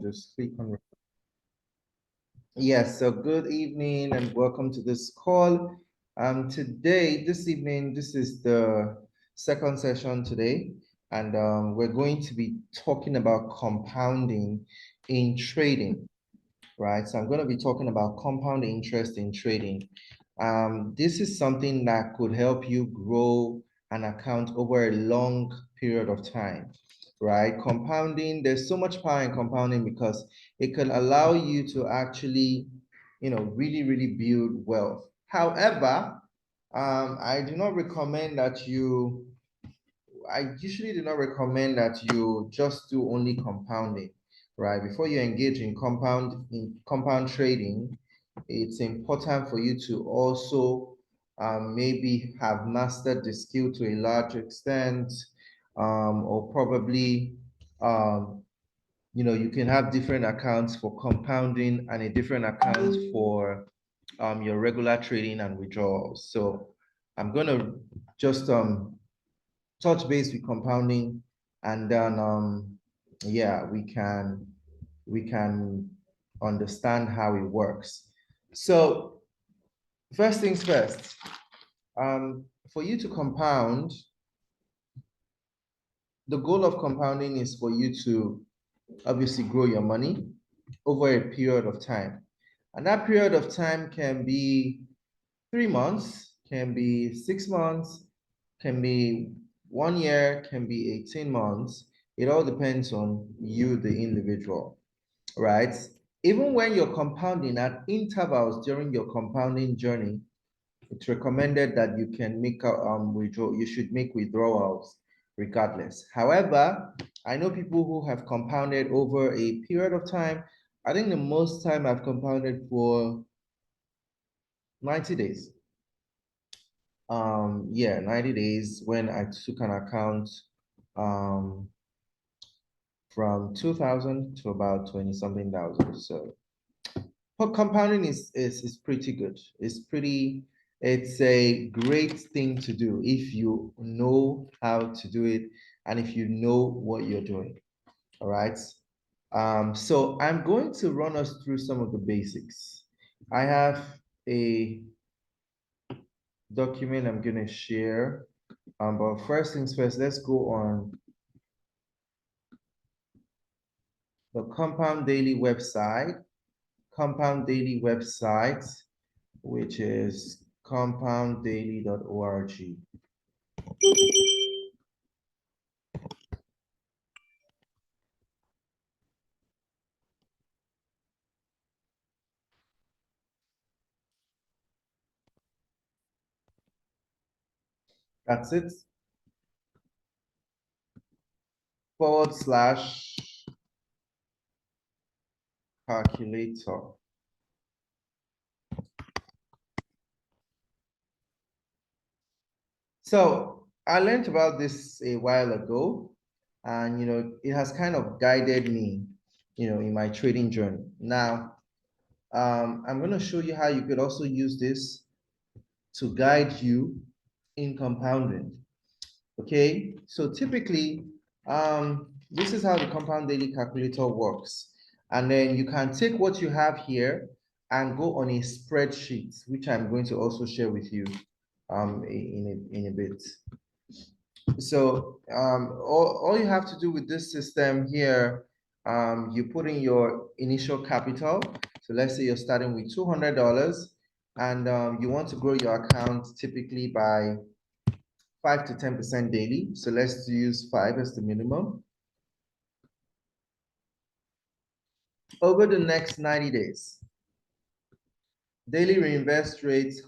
just click on. Yes, so good evening and welcome to this call. This evening, this is the second session today, and we're going to be talking about compounding in trading, right? So I'm going to be talking about compound interest in trading. This is something that could help you grow an account over a long period of time, right? Compounding, there's so much power in compounding because it can allow you to actually, really build wealth. However, I do not recommend that I usually do not recommend that you just do only compounding, right? Before you engage in compound trading, it's important for you to also maybe have mastered the skill to a large extent, or probably you can have different accounts for compounding and a different account for your regular trading and withdrawals. So I'm going to just touch base with compounding, and then yeah, we can understand how it works. So first things first, for you to compound, the goal of compounding is for you to obviously grow your money over a period of time, and that period of time can be 3 months, can be 6 months, can be 1 year, can be 18 months. It all depends on you, the individual, right? Even when you're compounding at intervals during your compounding journey, it's recommended that you can make a you should make withdrawals regardless. However, I know people who have compounded over a period of time. I think the most time I've compounded for 90 days. Yeah, 90 days when I took an account um from 2000 to about 20 something thousand. So but compounding is pretty good. It's a great thing to do if you know how to do it and if you know what you're doing. All right. So I'm going to run us through some of the basics. I have a document I'm going to share. But first things first, let's go on the Compound Daily website, which is compounddaily.org. That's it. /calculator. So I learned about this a while ago, and it has kind of guided me, in my trading journey. Now, I'm going to show you how you could also use this to guide you in compounding. Okay, so typically, this is how the compound daily calculator works. And then you can take what you have here and go on a spreadsheet, which I'm going to also share with you in a bit. So all you have to do with this system here, you put in your initial capital. So let's say you're starting with $200, and you want to grow your account typically by 5 to 10% daily. So let's use 5 as the minimum. Over the next 90 days, daily reinvest rate,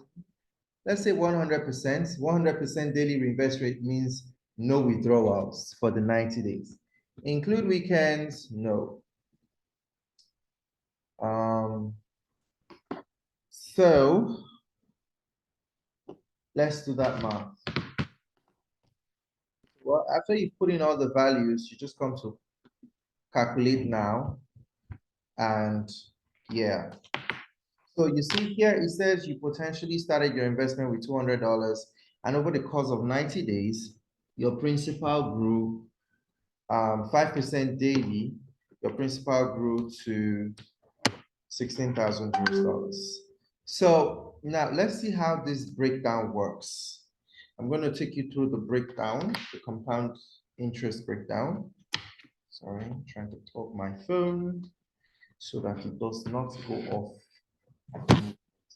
let's say 100%. 100% daily reinvest rate means no withdrawals for the 90 days. Include weekends? No. So let's do that math. Well, after you put in all the values, you just come to calculate now. And yeah. So you see here, it says you potentially started your investment with $200, and over the course of 90 days, your principal grew 5% daily your principal grew to $16,000. So now let's see how this breakdown works. I'm going to take you through the breakdown, the compound interest breakdown. Sorry, I'm trying to talk my phone so that it does not go off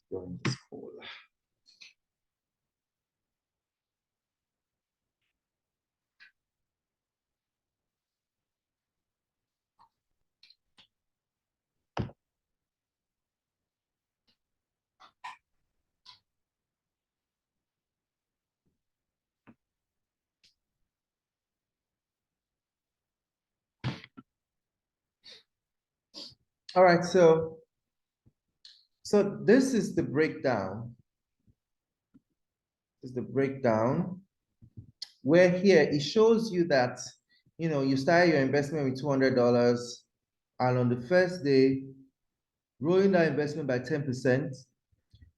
during this call. All right, so this is the breakdown. This is the breakdown where here it shows you that you start your investment with $200, and on the first day, growing that investment by 10%,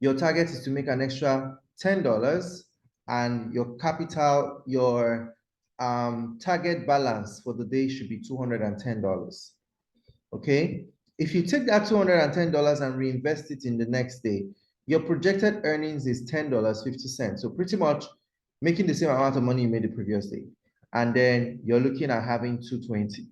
your target is to make an extra $10, and your capital, your target balance for the day should be $210. Okay, if you take that $210 and reinvest it in the next day, your projected earnings is $10.50. So pretty much making the same amount of money you made the previous day. And then you're looking at having 220.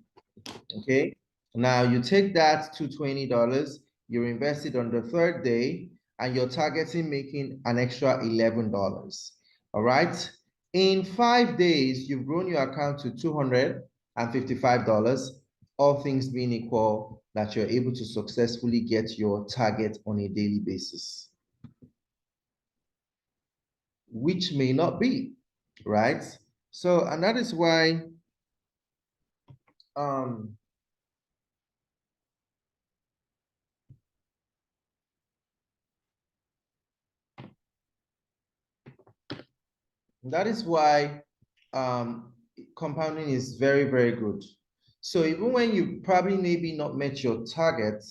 Okay, now you take that $220, you invest it on the third day, and you're targeting making an extra $11. All right, in 5 days, you've grown your account to $255, all things being equal, that you're able to successfully get your target on a daily basis, which may not be, right? So, and that is why um that is why compounding is very, very good. So even when you probably maybe not met your target,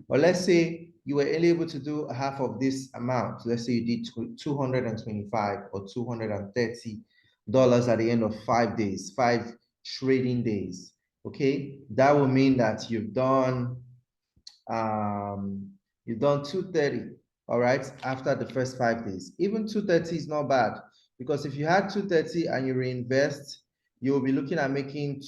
or let's say you were able to do half of this amount, let's say you did 225 or $230 at the end of 5 days, 5 trading days. Okay, that will mean that you've done 230, all right, after the first 5 days. Even 230 is not bad, because if you had 230 and you reinvest, you will be looking at making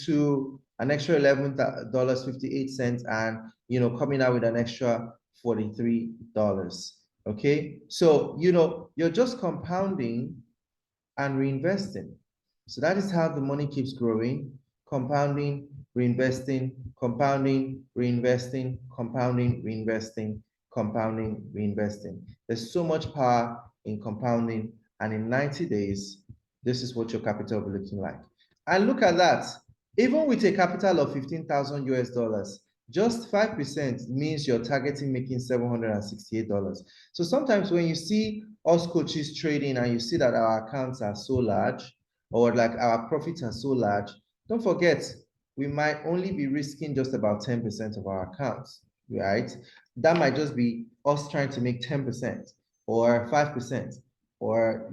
an extra $11.58, and coming out with an extra $43. Okay, so you're just compounding and reinvesting. So that is how the money keeps growing: compounding, reinvesting, compounding, reinvesting, compounding, reinvesting, compounding, reinvesting. There's so much power in compounding, and in 90 days, this is what your capital will be looking like. And look at that. Even with a capital of 15,000 US dollars, just 5% means you're targeting making $768. So sometimes when you see us coaches trading and you see that our accounts are so large, or like our profits are so large, don't forget, we might only be risking just about 10% of our accounts, right? That might just be us trying to make 10% or 5%, or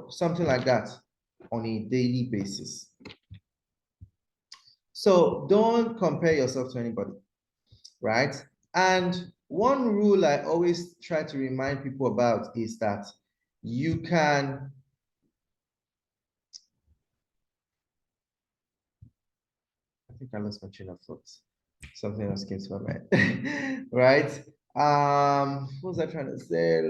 something like that on a daily basis. So don't compare yourself to anybody, right? And one rule I always try to remind people about is that you can, I think I lost my train of thought. Something else came to my mind, right? What was I trying to say?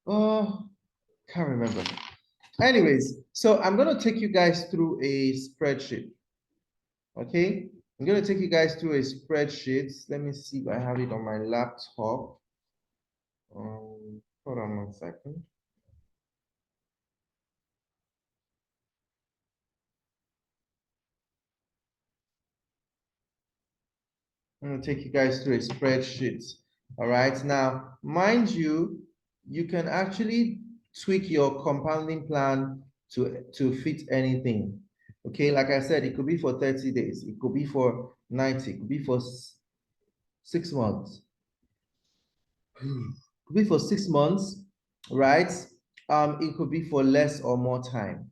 Oh, can't remember. Anyways, so I'm going to take you guys through a spreadsheet. Okay, I'm going to take you guys through a spreadsheet. Let me see if I have it on my laptop. Hold on 1 second. I'm going to take you guys through a spreadsheet. All right, now, mind you, you can actually tweak your compounding plan to fit anything. Okay, like I said, it could be for 30 days, it could be for 90, it could be for 6 months. It could be for 6 months, right? It could be for less or more time.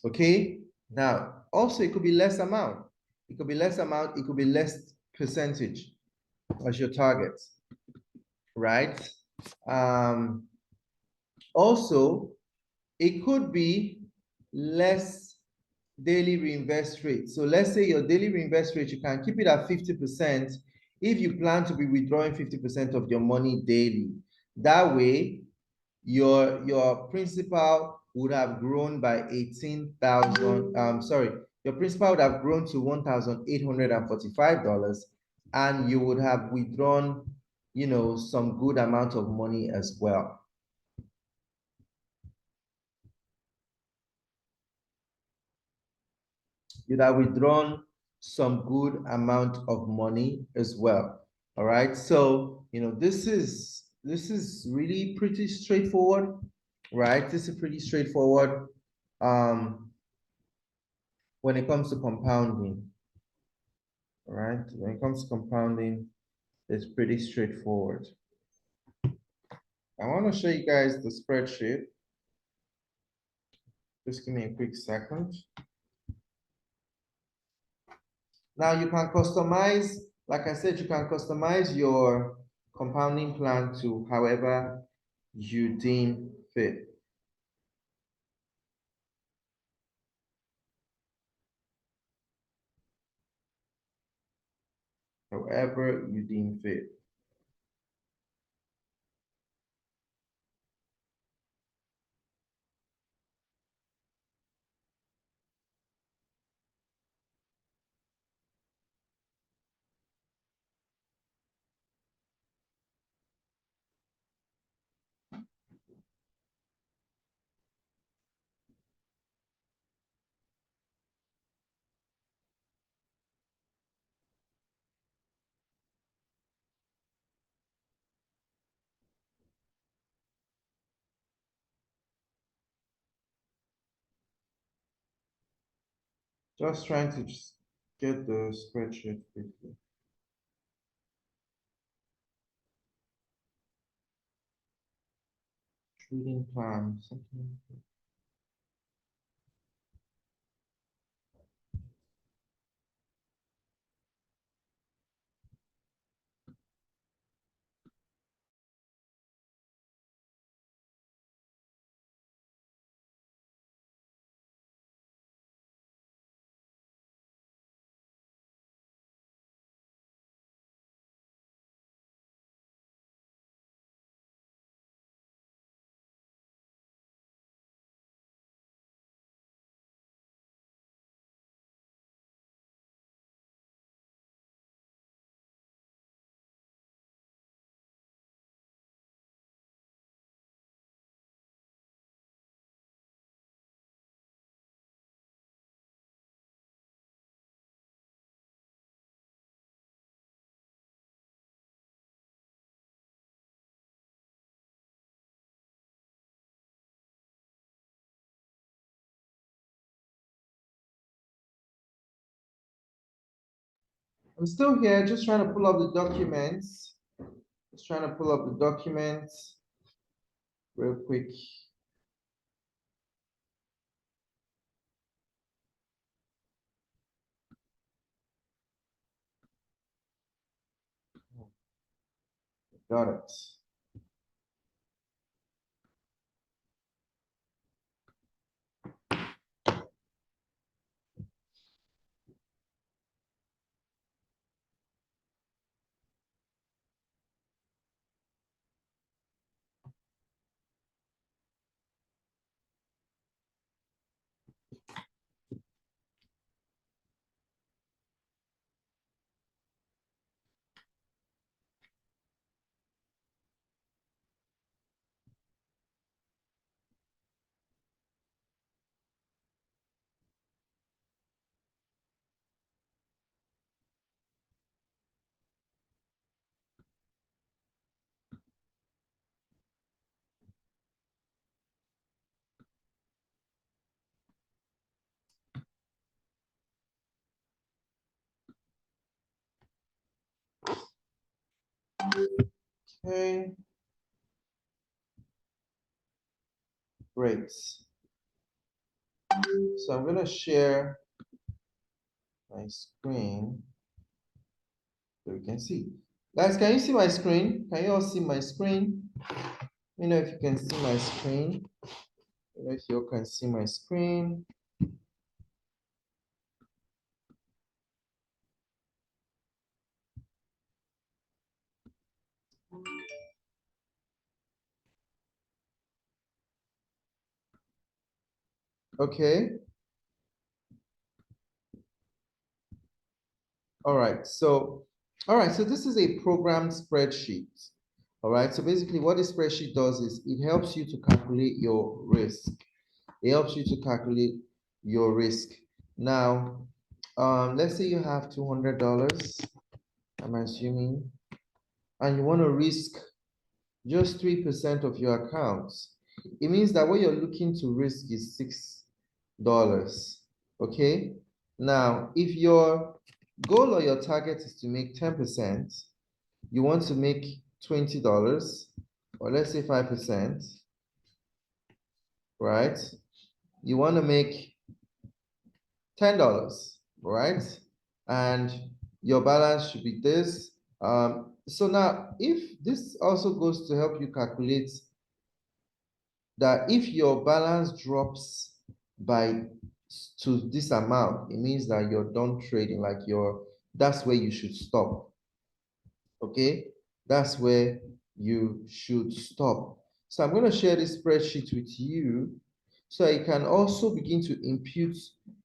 Okay, now Also, it could be less amount. It could be less amount, it could be less percentage as your target, right? Also, it could be less daily reinvest rate. So let's say your daily reinvest rate, you can keep it at 50% if you plan to be withdrawing 50% of your money daily. That way, your principal would have grown by 18,000, sorry, your principal would have grown to $1,845, and you would have withdrawn, some good amount of money as well. You'd have withdrawn some good amount of money as well. All right. So, this is really pretty straightforward, right? This is pretty straightforward when it comes to compounding. All right. When it comes to compounding, it's pretty straightforward. I want to show you guys the spreadsheet. Just give me a quick second. Now you can customize, like I said, you can customize your compounding plan to however you deem fit. However you deem fit. Just trying to get the spreadsheet quickly. Trading plan, something. I'm still here, just trying to pull up the documents. Just trying to pull up the documents real quick. Got it. Okay. Great. So I'm going to share my screen so you can see. Guys, can you see my screen? Can you all see my screen? Let me know if you can see my screen. Let me know if you all can see my screen. Okay. All right, so this is a programmed spreadsheet. All right, so basically what this spreadsheet does is it helps you to calculate your risk. It helps you to calculate your risk. Now, let's say you have $200, I'm assuming, and you want to risk just 3% of your accounts. It means that what you're looking to risk is $6. Okay? Now, if your goal or your target is to make 10%, you want to make $20, or let's say 5%, right? You want to make $10, right? And your balance should be this. So now, if this also goes to help you calculate that if your balance drops by to this amount, it means that you're done trading, like that's where you should stop. Okay, that's where you should stop. So I'm going to share this spreadsheet with you so you can also begin to impute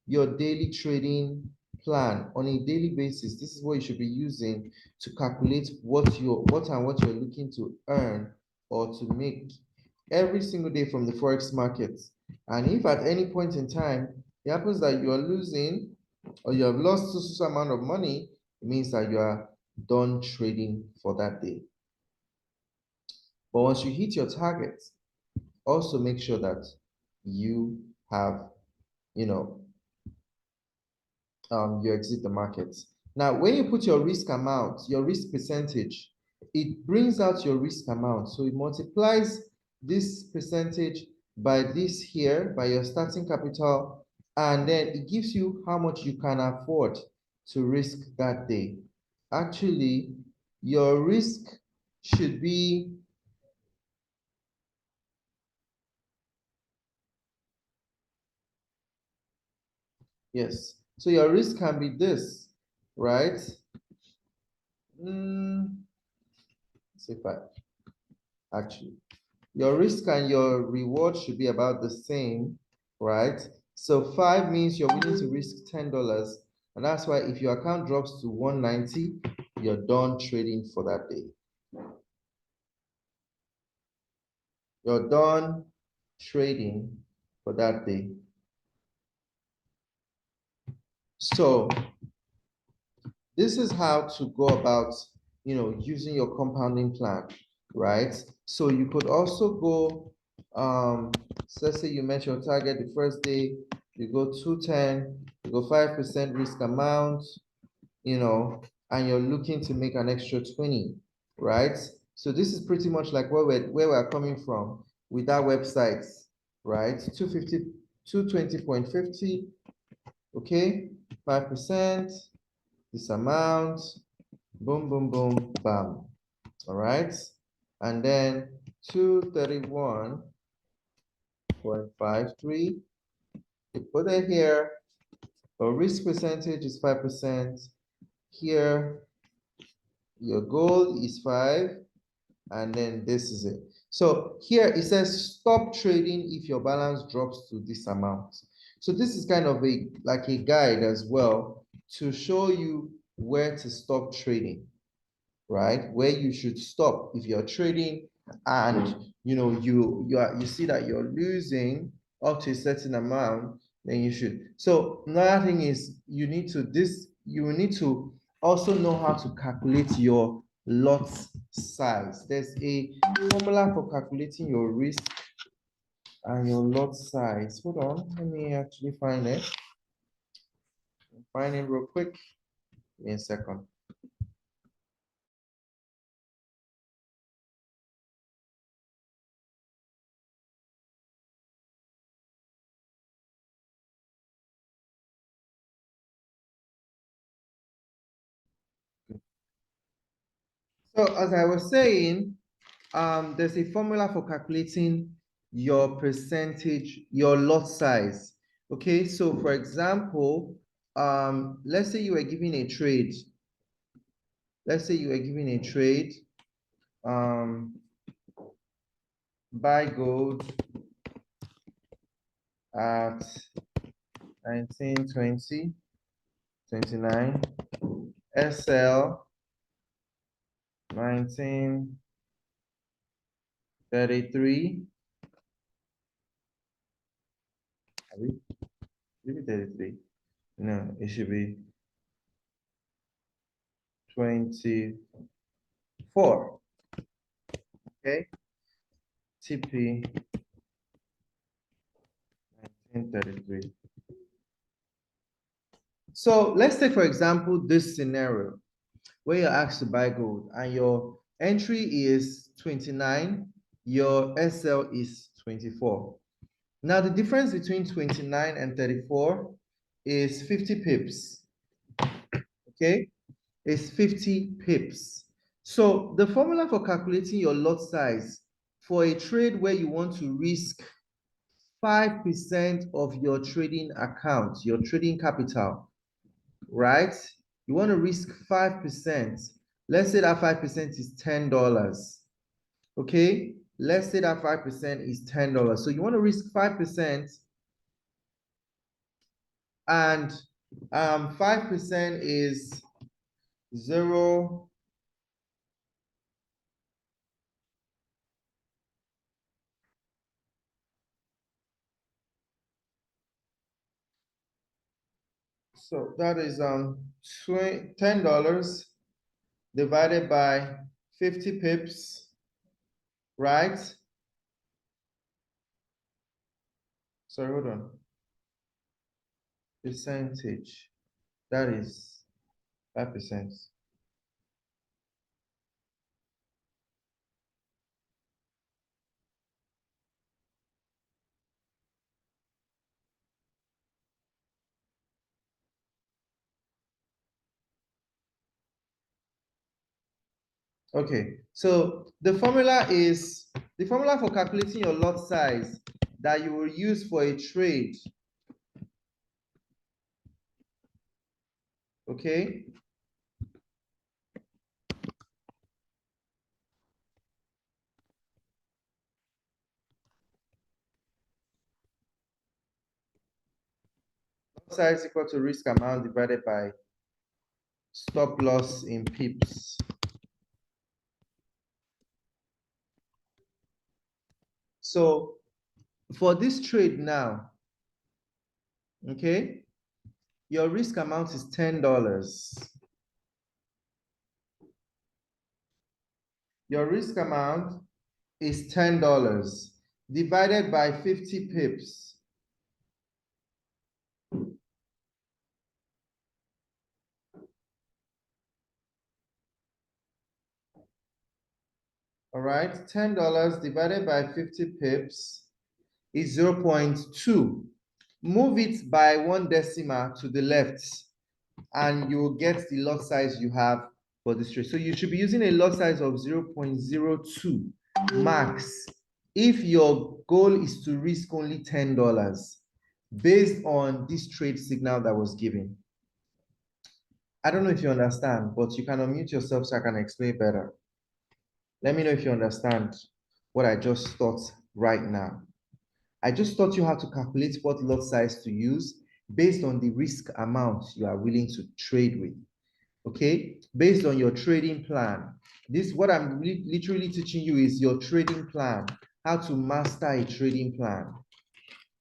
your daily trading plan on a daily basis. This is what you should be using to calculate what you're looking to earn or to make every single day from the forex market. And if at any point in time it happens that you are losing or you have lost so amount of money, it means that you are done trading for that day. But once you hit your target, also make sure that you have, you know, you exit the market. Now, when you put your risk amount, your risk percentage, it brings out your risk amount. So it multiplies this percentage by this here, by your starting capital, and then it gives you how much you can afford to risk that day. Actually, your risk should be yes. So your risk can be this, right? See if I actually your risk and your reward should be about the same, right? So 5 means you're willing to risk $10. And that's why if your account drops to 190, you're done trading for that day. You're done trading for that day. So this is how to go about, using your compounding plan, right? So you could also go, so let's say you met your target the first day, you go 210, you go 5% risk amount, and you're looking to make an extra 20, right? So this is pretty much like where we're coming from with that website, right? 250, 220.50, okay, 5%, this amount, boom, boom, boom, bam. All right. And then 231.53. You put it here. The risk percentage is 5%. Here, your goal is 5. And then this is it. So here it says stop trading if your balance drops to this amount. So this is kind of like a guide as well to show you where to stop trading, right? Where you should stop if you're trading and you see that you're losing up to a certain amount, then you should. So another thing is you need to also know how to calculate your lot size. There's a formula for calculating your risk and your lot size. Hold on, let me actually find it. Find it real quick. Give me a second. So as I was saying, there's a formula for calculating your percentage, your lot size. Okay, so for example, let's say you were given a trade. Let's say you were given a trade, buy gold at 19, 20, 29, SL 1933. Should be 33. No, it should be 24. Okay. TP 1933. So let's take, for example, this scenario where you're asked to buy gold and your entry is 29, your SL is 24. Now, the difference between 29 and 34 is 50 pips. Okay, it's 50 pips. So the formula for calculating your lot size for a trade where you want to risk 5% of your trading account, your trading capital, right? You want to risk 5%. Let's say that 5% is $10. Okay, let's say that 5% is $10. So you want to risk 5%, and 5% is 0. So that is $10 divided by 50 pips, right? Sorry, hold on. Percentage. That is 5%. Okay, so the formula for calculating your lot size that you will use for a trade. Okay. Lot size equal to risk amount divided by stop loss in pips. So for this trade now, okay, your risk amount is $10. Your risk amount is $10 divided by 50 pips. All right, $10 divided by 50 pips is 0.2. Move it by 1 decimal to the left, and you will get the lot size you have for this trade. So you should be using a lot size of 0.02 max if your goal is to risk only $10 based on this trade signal that was given. I don't know if you understand, but you can unmute yourself so I can explain better. Let me know if you understand what I just thought right now. I just taught you how to calculate what lot size to use based on the risk amount you are willing to trade with. Okay, based on your trading plan. This, what I'm literally teaching you, is your trading plan, how to master a trading plan.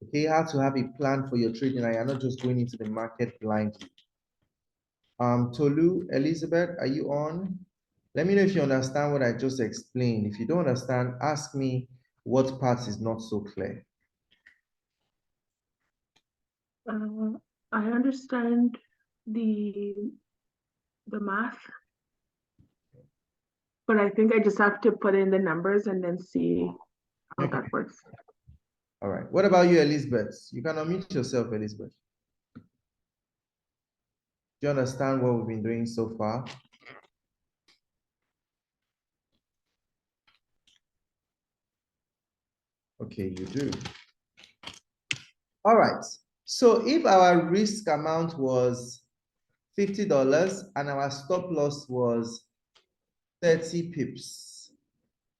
Okay, how to have a plan for your trading, and you're not just going into the market blindly. Tolu, Elizabeth, are you on? Let me know if you understand what I just explained. If you don't understand, ask me what part is not so clear. I understand the math, but I think I just have to put in the numbers and then see how Okay. that works. All right. What about you, Elizabeth? You can unmute yourself, Elizabeth. Do you understand what we've been doing so far? Okay, you do. All right. So if our risk amount was $50 and our stop loss was 30 pips,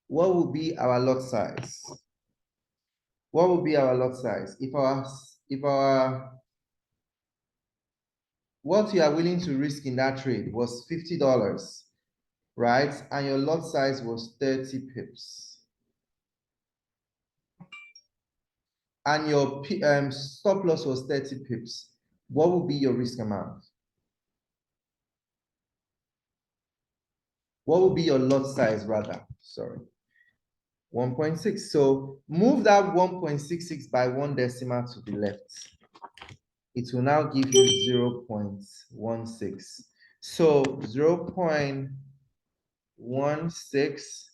what will be our lot size? What will be our lot size? What you are willing to risk in that trade was $50, right? And your lot size was 30 pips. And your stop loss was 30 pips. What will be your risk amount? What will be your lot size rather? Sorry. 1.6. So move that 1.66 by one decimal to the left. It will now give you 0.16. So 0.16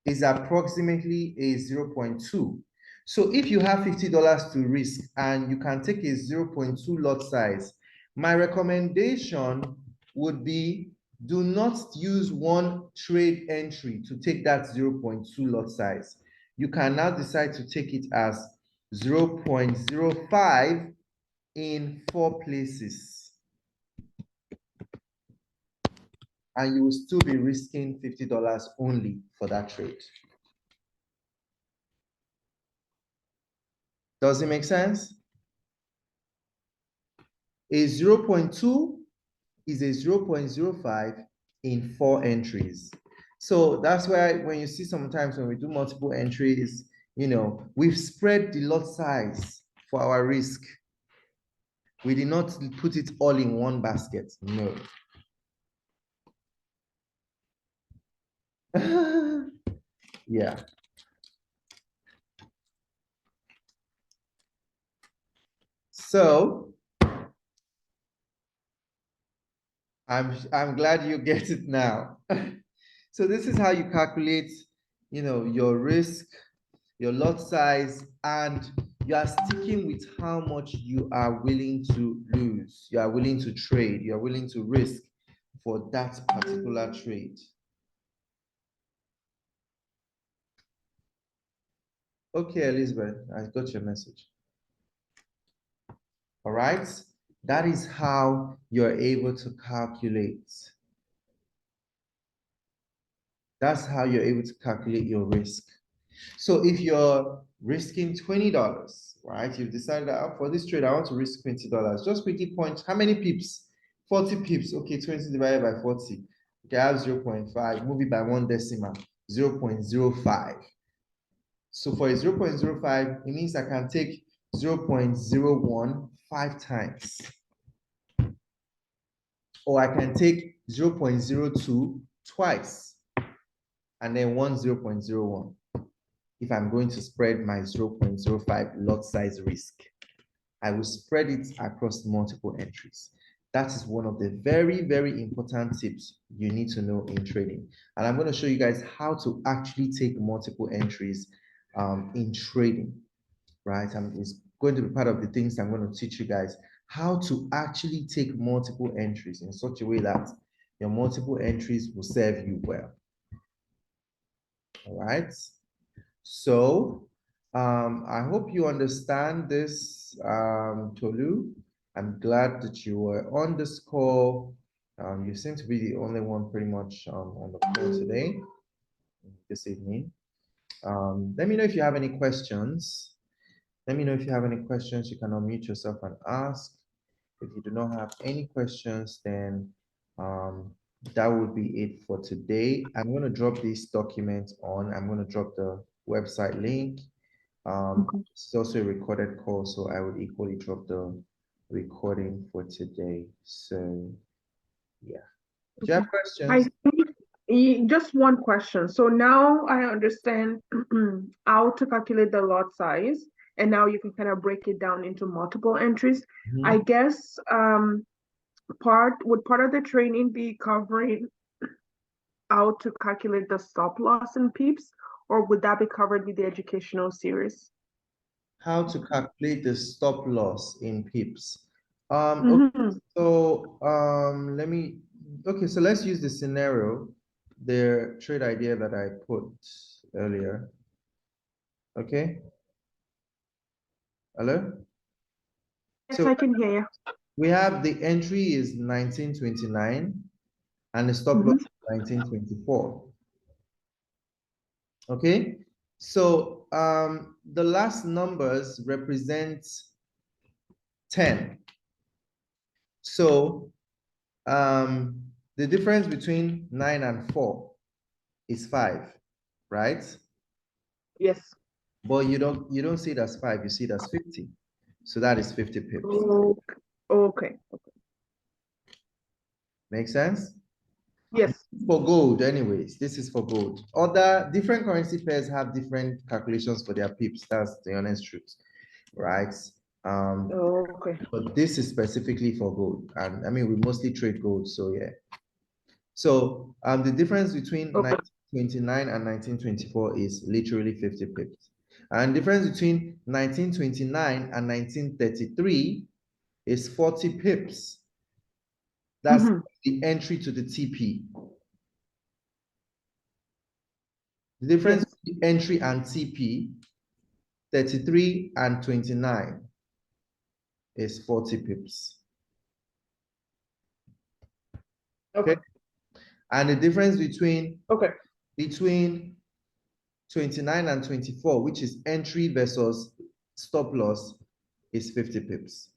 is approximately a 0.2. So if you have $50 to risk and you can take a 0.2 lot size, my recommendation would be do not use one trade entry to take that 0.2 lot size. You can now decide to take it as 0.05 in 4 places. And you will still be risking $50 only for that trade. Does it make sense? A 0.2 is a 0.05 in 4 entries. So that's why when you see sometimes when we do multiple entries, we've spread the lot size for our risk. We did not put it all in one basket. No. Yeah. So I'm glad you get it now. So this is how you calculate, your risk, your lot size, and you are sticking with how much you are willing to lose. You are willing to trade. You are willing to risk for that particular trade. Okay, Elizabeth, I got your message. All right. That is how you're able to calculate. That's how you're able to calculate your risk. So if you're risking $20, right? You've decided that for this trade, I want to risk $20. Just quickly point, how many pips? 40 pips. Okay, 20 divided by 40. Okay, I have 0.5. Move it by one decimal, 0.05. So for a 0.05, it means I can take 0.01 5 times. Or I can take 0.02 twice. And then 0.01. If I'm going to spread my 0.05 lot size risk. I will spread it across multiple entries. That is one of the very, very important tips you need to know in trading. And I'm going to show you guys how to actually take multiple entries in trading, right? It's going to be part of the things I'm going to teach you guys how to actually take multiple entries in such a way that your multiple entries will serve you well. All right. So I hope you understand this, Tolu. I'm glad that you were on this call. You seem to be the only one pretty much on the call today, this evening. Let me know if you have any questions. Let me know if you have any questions. You can unmute yourself and ask. If you do not have any questions, then that would be it for today. I'm going to drop this document on. I'm going to drop the website link. It's also a recorded call, so I would equally drop the recording for today. So, yeah. Do you have questions? Just one question. So now I understand how to calculate the lot size, and now you can kind of break it down into multiple entries. I guess part of the training be covering how to calculate the stop loss in pips, or would that be covered with the educational series? How to calculate the stop loss in pips. Okay, so so let's use the scenario, the trade idea that I put earlier. Okay. Hello? Yes, So I can hear you. we have the entry is 1929 and the stop loss Mhm. is 1924. Okay. So the last numbers represent 10. So the difference between 9 and 4 is 5, right? Yes. But you don't see it as 5, you see it as 50. So that is 50 pips. Okay. Okay. Make sense? Yes. For gold, anyways, this is for gold. Other different currency pairs have different calculations for their pips. That's the honest truth, right? Um, Okay. but this is specifically for gold, and I mean we mostly trade gold, so yeah. So the difference between Okay. 1929 and 1924 is literally 50 pips, and difference between 1929 and 1933 is 40 pips. That's Mhm. the entry to the TP. The difference Yes. between entry and TP, 33 and 29 is 40 pips. Okay. Okay. And the difference Okay. between 29 and 24, which is entry versus stop loss, is 50 pips.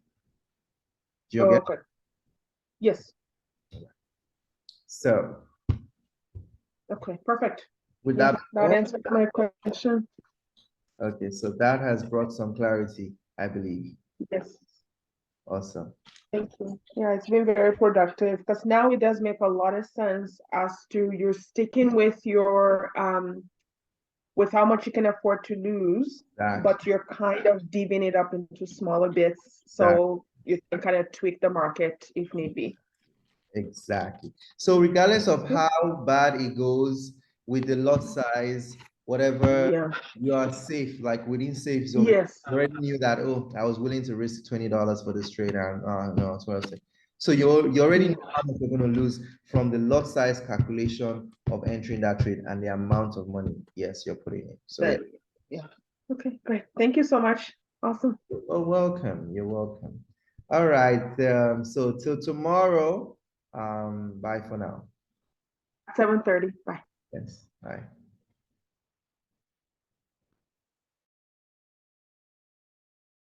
Do you get? Okay. Yes. So Okay. Perfect. with Yeah, that, that answered my question. okay, so that has brought some clarity, I believe. Yes. Awesome. Thank you. Yeah, it's been very productive because now it does make a lot of sense as to you're sticking with how much you can afford to lose, Exactly. but you're kind of divvying it up into smaller bits Exactly. so you can kind of tweak the market if need be. Exactly. So regardless of Yep. how bad it goes with the lot size, whatever, Yeah. you are safe, like within safe zone. Yes. You already knew that, oh, I was willing to risk $20 for this trade, and no, that's what I was saying. So you already know Yeah. how much you're going to lose from the lot size calculation of entering that trade and the amount of money, yes, you're putting in. So yeah. Yeah. Okay, great. Thank you so much. Awesome. Oh, welcome. You're welcome. All right. So till tomorrow. Bye for now. 7:30. Bye. Yes. Bye.